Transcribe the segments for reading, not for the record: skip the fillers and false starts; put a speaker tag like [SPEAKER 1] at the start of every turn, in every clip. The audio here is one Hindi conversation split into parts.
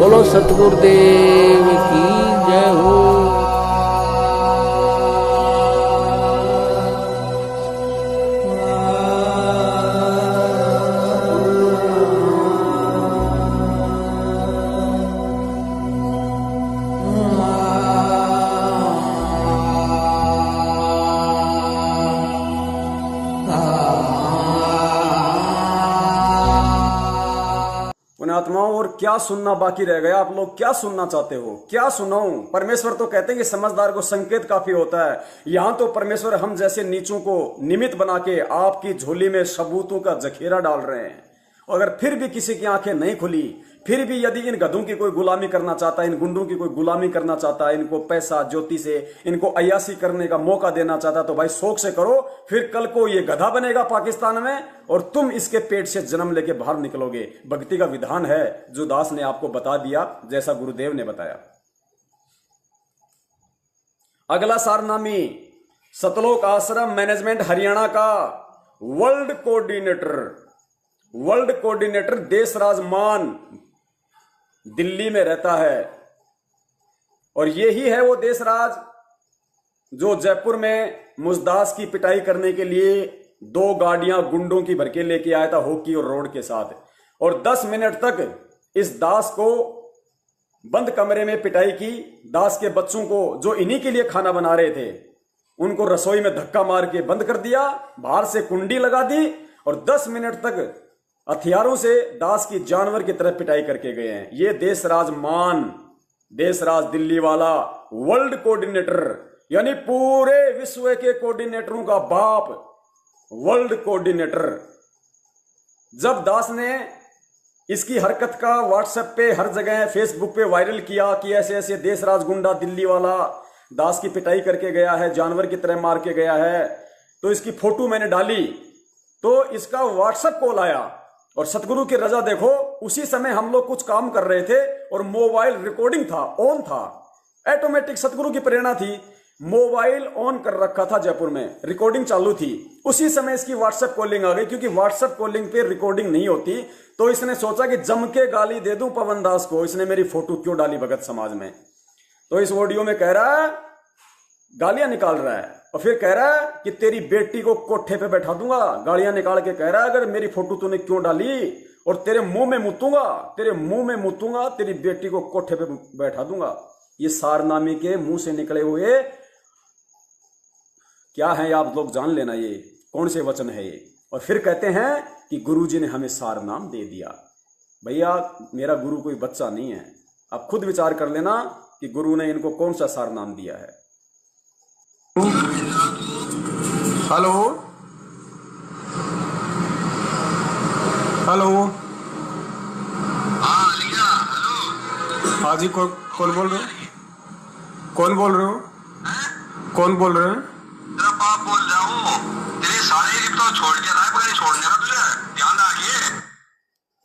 [SPEAKER 1] बोलो सतगुरुदेव की जय हो।
[SPEAKER 2] पुण्यात्माओं, और क्या सुनना बाकी रह गया? आप लोग क्या सुनना चाहते हो? क्या सुनाऊं? परमेश्वर तो कहते हैं कि समझदार को संकेत काफी होता है। यहां तो परमेश्वर हम जैसे नीचों को निमित्त बना के आपकी झोली में सबूतों का जखीरा डाल रहे हैं। और अगर फिर भी किसी की आंखें नहीं खुली, फिर भी यदि इन गधों की कोई गुलामी करना चाहता है, इन गुंडों की कोई गुलामी करना चाहता है, इनको पैसा ज्योति से इनको अय्यासी करने का मौका देना चाहता है, तो भाई शौक से करो। फिर कल को ये गधा बनेगा पाकिस्तान में और तुम इसके पेट से जन्म लेके बाहर निकलोगे। भक्ति का विधान है जो दास ने आपको बता दिया, जैसा गुरुदेव ने बताया। अगला सारनामी सतलोक आश्रम मैनेजमेंट हरियाणा का वर्ल्ड कोऑर्डिनेटर देशराज मान दिल्ली में रहता है। और यही है वो देशराज जो जयपुर में मुजदास की पिटाई करने के लिए 2 गाड़ियां गुंडों की भर के लेके आया था, हॉकी और रोड के साथ। और 10 मिनट तक इस दास को बंद कमरे में पिटाई की। दास के बच्चों को, जो इन्हीं के लिए खाना बना रहे थे, उनको रसोई में धक्का मार के बंद कर दिया, बाहर से कुंडी लगा दी और 10 मिनट तक हथियारों से दास की जानवर की तरह पिटाई करके गए हैं। ये देशराज दिल्ली वाला वर्ल्ड कोऑर्डिनेटर, यानी पूरे विश्व के कोऑर्डिनेटरों का बाप, वर्ल्ड कोऑर्डिनेटर। जब दास ने इसकी हरकत का व्हाट्सएप पे, हर जगह फेसबुक पे वायरल किया कि ऐसे ऐसे देशराज गुंडा दिल्ली वाला दास की पिटाई करके गया है, जानवर की तरह मार के गया है, तो इसकी फोटो मैंने डाली तो इसका व्हाट्सएप कॉल आया। और सतगुरु की रजा देखो, उसी समय हम लोग कुछ काम कर रहे थे और मोबाइल रिकॉर्डिंग था, ऑन था, ऑटोमेटिक। सतगुरु की प्रेरणा थी, मोबाइल ऑन कर रखा था, जयपुर में रिकॉर्डिंग चालू थी। उसी समय इसकी व्हाट्सएप कॉलिंग आ गई, क्योंकि व्हाट्सएप कॉलिंग पे रिकॉर्डिंग नहीं होती। तो इसने सोचा कि जम के गाली दे दूं पवन दास को, इसने मेरी फोटो क्यों डाली भगत समाज में। तो इस ऑडियो में कह रहा है, गालियां निकाल रहा है और फिर कह रहा है कि तेरी बेटी को कोठे पे बैठा दूंगा। गालियां निकाल के कह रहा है, अगर मेरी फोटो तूने क्यों डाली, और तेरे मुंह में मुतूंगा, तेरी बेटी को कोठे पे बैठा दूंगा। ये सारनामी के मुंह से निकले हुए क्या है, आप लोग जान लेना ये कौन से वचन है ये। और फिर कहते हैं कि गुरुजी ने हमें सार नाम दे दिया। भैया, मेरा गुरु कोई बच्चा नहीं है। आप खुद विचार कर लेना कि गुरु ने इनको कौन सा सार नाम दिया है।
[SPEAKER 3] हेलो हेलो, हाँ जी, कौन बोल रहे हो? कौन बोल रहे हो? कौन बोल रहे हैं?
[SPEAKER 4] तेरा बाप बोल रहा हूँ। तेरे सारे रिप तो छोड़ के रहा है, पर नहीं छोड़ने का तुझे, ध्यान रखिए।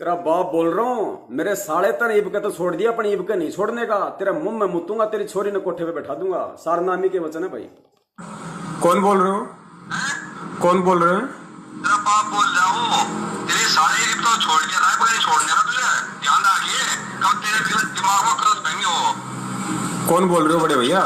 [SPEAKER 2] तेरा बाप बोल रहा हूँ, मेरे साले तन ईब के तो छोड़ दिया, पर ईब के नहीं छोड़ने का। तेरा मुंह में मुतूंगा, तेरी छोरी ने कोठे पे बैठा दूंगा। सारनामी के वचन है भाई।
[SPEAKER 3] कौन बोल रहे हो? कौन बोल रहे हैं?
[SPEAKER 4] तेरा बाप बोल रहा हूँ। तेरे सारे रिप तो छोड़ के रहा है, पर नहीं छोड़ने का तुझे, ध्यान रखिए। कब तेरे दिमाग में क्रस बहनी हो।
[SPEAKER 3] कौन बोल रहे हो बड़े भैया?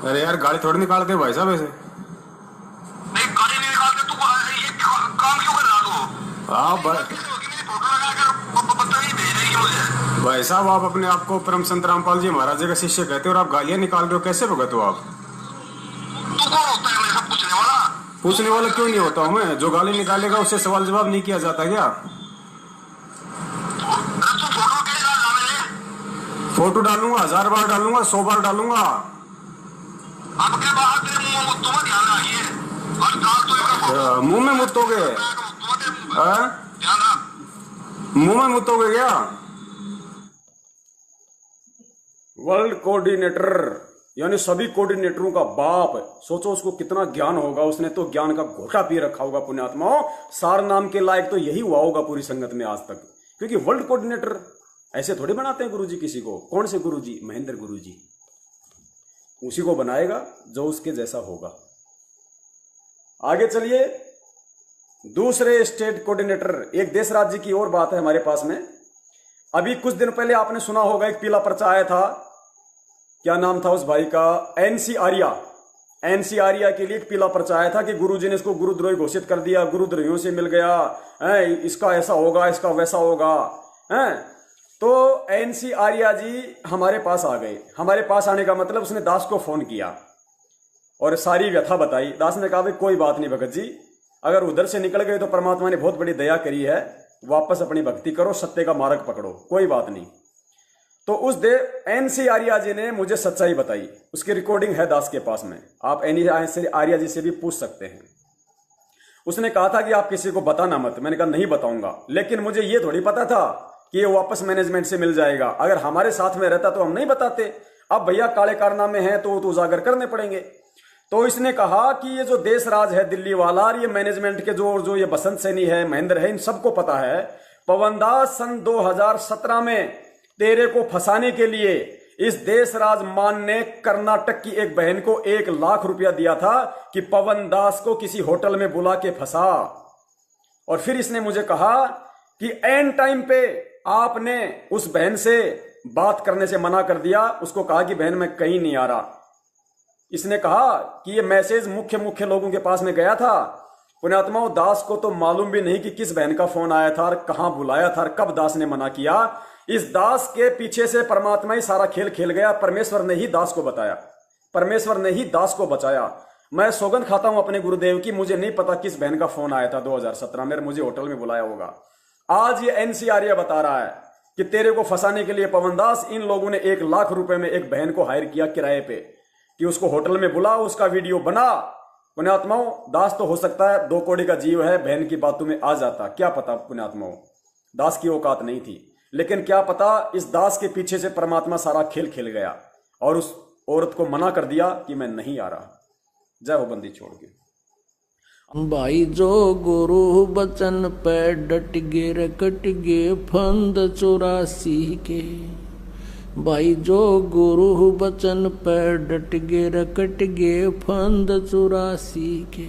[SPEAKER 3] अरे यार, गाड़ी थोड़ी निकालते हो भाई साहब ऐसे।
[SPEAKER 4] नहीं, गाड़ी नहीं निकालते, तू ये काम क्यों कर रहा तू?
[SPEAKER 3] हाँ
[SPEAKER 4] मुझे
[SPEAKER 3] भाई साहब, आप अपने आप को परम संत रामपाल जी महाराज जी का शिष्य कहते हो और आप गालियां निकाल रहे हो, कैसे भगत हो आप?
[SPEAKER 4] तू कौन होता है मेरे से पूछने वाला?
[SPEAKER 3] पूछने वाला क्यों नहीं होता हूँ मैं? जो गाली निकालेगा उससे सवाल जवाब नहीं किया जाता क्या?
[SPEAKER 4] तू फोटो कैसे डाला मैंने?
[SPEAKER 3] फोटो डालूंगा, 1000 बार डालूंगा, 100 बार डालूंगा।
[SPEAKER 4] आपके बाहर तेरे मुंह में मुत्तों में ध्यान रखिए। हर दाल तो इसका
[SPEAKER 3] मुंह में मुत्तोगे?
[SPEAKER 4] ध्यान रख।
[SPEAKER 3] मुंह में मुत्तोगे क्या?
[SPEAKER 2] वर्ल्ड कोऑर्डिनेटर यानी सभी कोऑर्डिनेटरों का बाप। सोचो उसको कितना ज्ञान होगा, उसने तो ज्ञान का घोटा पी रखा होगा पुण्यात्माओं। सार नाम के लायक तो यही हुआ होगा पूरी संगत में आज तक, क्योंकि वर्ल्ड कोऑर्डिनेटर ऐसे थोड़ी बनाते हैं गुरुजी किसी को। कौन से गुरुजी? महेंद्र गुरुजी। उसी को बनाएगा जो उसके जैसा होगा। आगे चलिए, दूसरे स्टेट कोऑर्डिनेटर, एक देश राज्य की और बात है हमारे पास में। अभी कुछ दिन पहले आपने सुना होगा एक पीला पर्चा आया था, क्या नाम था उस भाई का, एनसी आर्या। एनसी आर्या के लिए एक पीला पर्चा आया था कि गुरुजी ने इसको गुरुद्रोही घोषित कर दिया, गुरुद्रोहियों से मिल गया है, इसका ऐसा होगा, इसका वैसा होगा है। तो एनसी आर्या जी हमारे पास आ गए। हमारे पास आने का मतलब उसने दास को फोन किया और सारी व्यथा बताई। दास ने कहा भाई कोई बात नहीं भगत जी, अगर उधर से निकल गए तो परमात्मा ने बहुत बड़ी दया करी है, वापस अपनी भक्ति करो, सत्य का मार्ग पकड़ो, कोई बात नहीं। तो उस एनसी आर्या जी ने मुझे सच्चाई बताई, उसकी रिकॉर्डिंग है दास के पास में, आप एनसी आर्या जी से भी पूछ सकते हैं। उसने कहा था कि आप किसी को बताना मत। मैंने कहा नहीं बताऊंगा, लेकिन मुझे ये थोड़ी पता था कि ये वापस मैनेजमेंट से मिल जाएगा। अगर हमारे साथ में रहता तो हम नहीं बताते। अब भैया काले कारनामे हैं तो उजागर करने पड़ेंगे। तो इसने कहा कि ये जो देश राज है दिल्ली वाला, और ये मैनेजमेंट के जो ये बसंत सैनी है, महेंद्र है, इन सबको पता है पवन दास सन 2017 में तेरे को फंसाने के लिए इस देश राज मान ने कर्नाटक की एक बहन को 1 लाख रुपया दिया था कि पवन दास को किसी होटल में बुला के फंसा। और फिर इसने मुझे कहा कि एंड टाइम पे आपने उस बहन से बात करने से मना कर दिया, उसको कहा कि बहन मैं कहीं नहीं आ रहा। इसने कहा कि ये मैसेज मुख्य लोगों के पास में गया था। पुण्यात्माओं, दास को तो मालूम भी नहीं कि किस बहन का फोन आया था और कहां बुलाया था और कब दास ने मना किया। इस दास के पीछे से परमात्मा ही सारा खेल खेल गया। परमेश्वर ने ही दास को बताया, परमेश्वर ने ही दास को बचाया। मैं सौगंध खाता हूं अपने गुरुदेव की, मुझे नहीं पता किस बहन का फोन आया था 2017 में, मुझे होटल में बुलाया होगा। आज ये एनसी आर्या बता रहा है कि तेरे को फंसाने के लिए पवन दास, इन लोगों ने 1 लाख रुपए में एक बहन को हायर किया किराए पे कि उसको होटल में बुला, उसका वीडियो बना। पुण्यात्माओं, दास तो हो सकता है 2 कौड़ी का जीव है, बहन की बातों में आ जाता, क्या पता। पुण्यात्माओं, दास की औकात नहीं थी, लेकिन क्या पता इस दास के पीछे से परमात्मा सारा खेल खेल गया और उस औरत को मना कर दिया कि मैं नहीं आ रहा। जय हो बंदी छोड़ के।
[SPEAKER 1] भाई जो गुरु बचन पे डट गे रे कट गे फंद 84 के। भाई जो गुरु बचन पे डट गे रे कट गे फंद 84 के।